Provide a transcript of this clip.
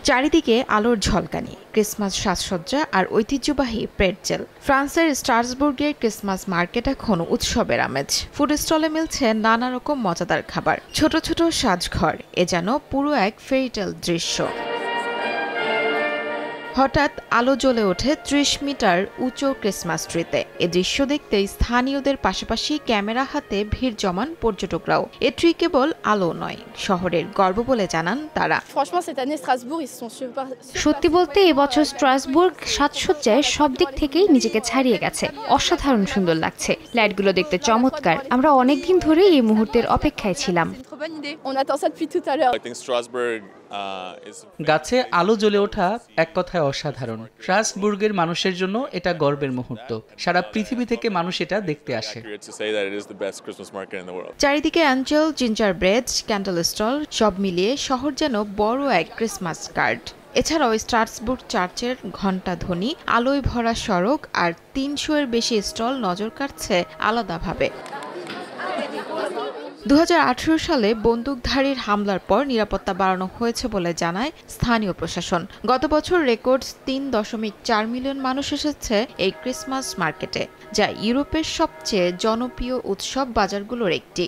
চারিদিকে আলোর ঝলকানি, ক্রিসমাস সাজসজ্জা আর ঐতিহ্যবাহী প্রেটজেল। ফ্রান্সের স্ট্রাসবুর্গের ক্রিসমাস মার্কেট এখন উৎসবের আমেজ। ফুড স্টলে মিলছে নানা রকম মজাদার খাবার, ছোট ছোট সাজঘর। এ যেন পুরো এক ফেরিটেল দৃশ্য। হঠাৎ আলো জ্বলে ওঠে ৩০ মিটার উঁচু ক্রিসমাস ট্রিতে। এ দৃশ্য দেখতে স্থানীয়দের পাশাপাশি ক্যামেরা হাতে ভিড় জমান পর্যটকরাও। এ ট্রি কেবল আলো নয়, শহরের গর্ব বলে জানান তারা। সত্যি বলতে এবছর স্ট্রাসবুর্গ সাজসজ্জায় সব দিক থেকেই নিজেকে ছাড়িয়ে গেছে। অসাধারণ সুন্দর লাগছে, লাইটগুলো দেখতে চমৎকার। আমরা অনেকদিন ধরে এই মুহূর্তের অপেক্ষায় ছিলাম। গাছে আলো জ্বলে ওঠা এক কথায় অসাধারণ। স্ট্রাসবুর্গের মানুষের জন্য এটা গর্বের মুহূর্ত। সারা পৃথিবী থেকে মানুষ এটা দেখতে আসে। চারিদিকে angel, gingerbread, candle stall, সব মিলিয়ে শহর যেন বড় এক ক্রিসমাস কার্ড। এছাড়াও স্ট্রাসবুর্গ চার্চের ঘণ্টা ধ্বনি, আলোয় ভরা সড়ক আর ৩০০-এর বেশি স্টল নজর কাটছে আলাদাভাবে। ২০১৮ সালে বন্দুকধারীর হামলার পর নিরাপত্তা বাড়ানো হয়েছে বলে জানায় স্থানীয় প্রশাসন। গত বছর রেকর্ড ৩.৪ মিলিয়ন মানুষ এসেছে এই ক্রিসমাস মার্কেটে, যা ইউরোপের সবচেয়ে জনপ্রিয় উৎসব বাজারগুলোর একটি।